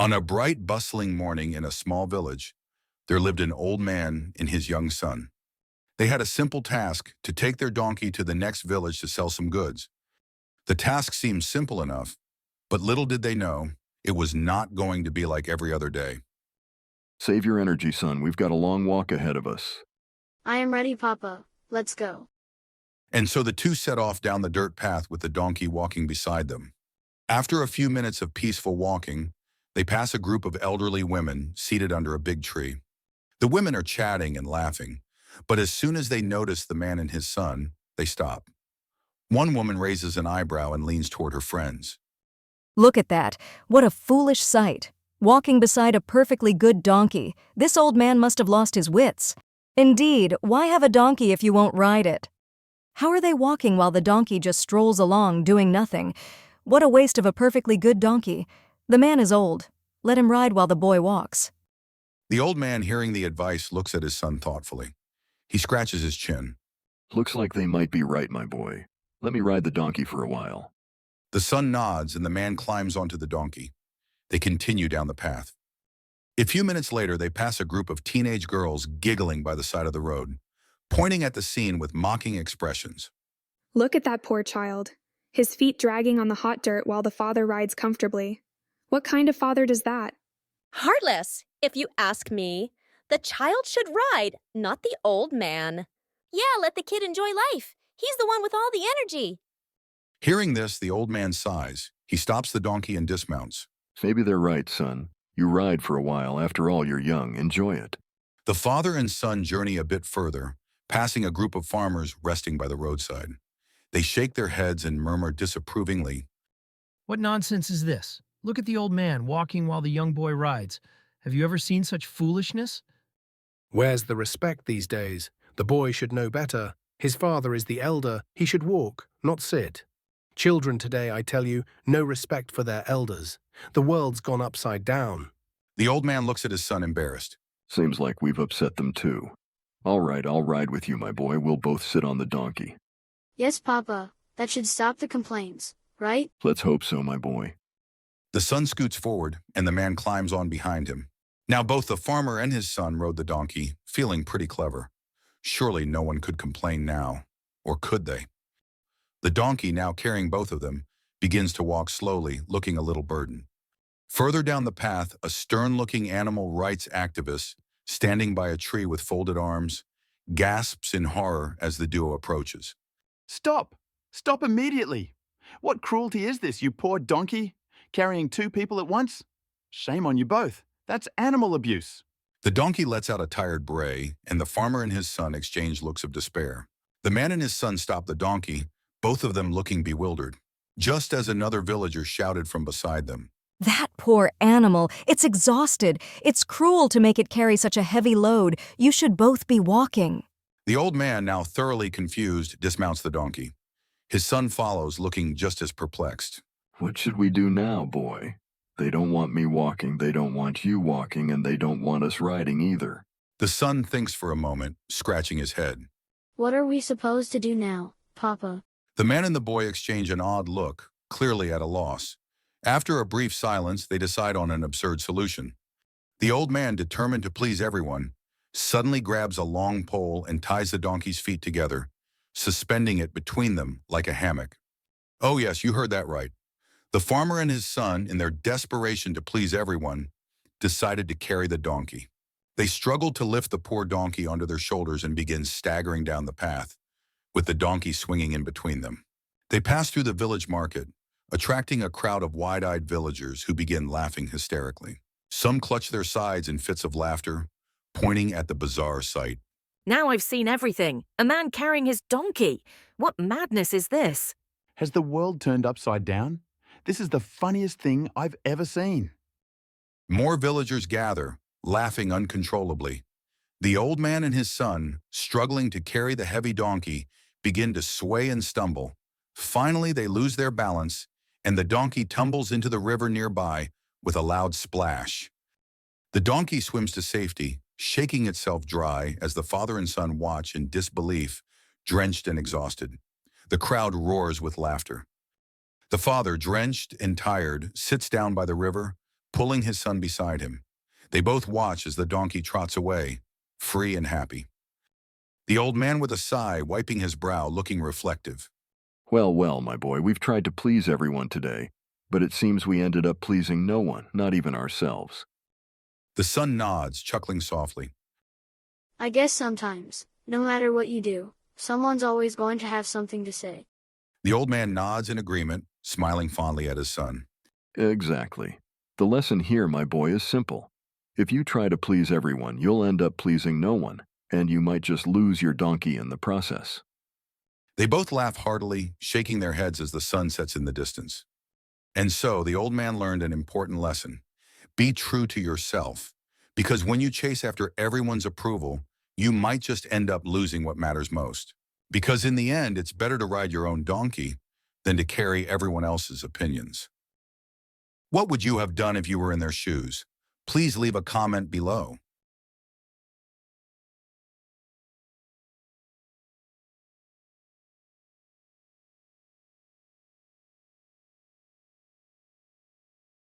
On a bright, bustling morning in a small village, there lived an old man and his young son. They had a simple task to take their donkey to the next village to sell some goods. The task seemed simple enough, but little did they know, it was not going to be like every other day. Save your energy, son. We've got a long walk ahead of us. I am ready, Papa. Let's go. And so the two set off down the dirt path with the donkey walking beside them. After a few minutes of peaceful walking, they pass a group of elderly women seated under a big tree. The women are chatting and laughing, but as soon as they notice the man and his son, they stop. One woman raises an eyebrow and leans toward her friends. Look at that. What a foolish sight. Walking beside a perfectly good donkey. This old man must have lost his wits. Indeed, why have a donkey if you won't ride it? How are they walking while the donkey just strolls along doing nothing? What a waste of a perfectly good donkey. The man is old. Let him ride while the boy walks. The old man, hearing the advice, looks at his son thoughtfully. He scratches his chin. Looks like they might be right, my boy. Let me ride the donkey for a while. The son nods and the man climbs onto the donkey. They continue down the path. A few minutes later, they pass a group of teenage girls giggling by the side of the road, pointing at the scene with mocking expressions. Look at that poor child. His feet dragging on the hot dirt while the father rides comfortably. What kind of father does that? Heartless, if you ask me. The child should ride, not the old man. Yeah, let the kid enjoy life. He's the one with all the energy. Hearing this, the old man sighs. He stops the donkey and dismounts. Maybe they're right, son. You ride for a while. After all, you're young. Enjoy it. The father and son journey a bit further, passing a group of farmers resting by the roadside. They shake their heads and murmur disapprovingly. What nonsense is this? Look at the old man walking while the young boy rides. Have you ever seen such foolishness? Where's the respect these days? The boy should know better. His father is the elder. He should walk, not sit. Children today, I tell you, no respect for their elders. The world's gone upside down. The old man looks at his son embarrassed. Seems like we've upset them too. All right, I'll ride with you, my boy. We'll both sit on the donkey. Yes, Papa. That should stop the complaints, right? Let's hope so, my boy. The son scoots forward, and the man climbs on behind him. Now both the farmer and his son rode the donkey, feeling pretty clever. Surely no one could complain now, or could they? The donkey, now carrying both of them, begins to walk slowly, looking a little burdened. Further down the path, a stern-looking animal rights activist, standing by a tree with folded arms, gasps in horror as the duo approaches. Stop! Stop immediately! What cruelty is this, you poor donkey? Carrying two people at once? Shame on you both. That's animal abuse. The donkey lets out a tired bray, and the farmer and his son exchange looks of despair. The man and his son stop the donkey, both of them looking bewildered, just as another villager shouted from beside them. That poor animal. It's exhausted. It's cruel to make it carry such a heavy load. You should both be walking. The old man, now thoroughly confused, dismounts the donkey. His son follows, looking just as perplexed. What should we do now, boy? They don't want me walking, they don't want you walking, and they don't want us riding either. The son thinks for a moment, scratching his head. What are we supposed to do now, Papa? The man and the boy exchange an odd look, clearly at a loss. After a brief silence, they decide on an absurd solution. The old man, determined to please everyone, suddenly grabs a long pole and ties the donkey's feet together, suspending it between them like a hammock. Oh yes, you heard that right. The farmer and his son, in their desperation to please everyone, decided to carry the donkey. They struggled to lift the poor donkey onto their shoulders and begin staggering down the path, with the donkey swinging in between them. They pass through the village market, attracting a crowd of wide-eyed villagers who begin laughing hysterically. Some clutch their sides in fits of laughter, pointing at the bizarre sight. Now I've seen everything. A man carrying his donkey. What madness is this? Has the world turned upside down? This is the funniest thing I've ever seen. More villagers gather, laughing uncontrollably. The old man and his son, struggling to carry the heavy donkey, begin to sway and stumble. Finally, they lose their balance, and the donkey tumbles into the river nearby with a loud splash. The donkey swims to safety, shaking itself dry as the father and son watch in disbelief, drenched and exhausted. The crowd roars with laughter. The father, drenched and tired, sits down by the river, pulling his son beside him. They both watch as the donkey trots away, free and happy. The old man with a sigh, wiping his brow, looking reflective. Well, well, my boy, we've tried to please everyone today, but it seems we ended up pleasing no one, not even ourselves. The son nods, chuckling softly. I guess sometimes, no matter what you do, someone's always going to have something to say. The old man nods in agreement, smiling fondly at his son. Exactly. The lesson here, my boy, is simple. If you try to please everyone, you'll end up pleasing no one, and you might just lose your donkey in the process. They both laugh heartily, shaking their heads as the sun sets in the distance. And so the old man learned an important lesson. Be true to yourself, because when you chase after everyone's approval, you might just end up losing what matters most. Because in the end, it's better to ride your own donkey than to carry everyone else's opinions. What would you have done if you were in their shoes? Please leave a comment below.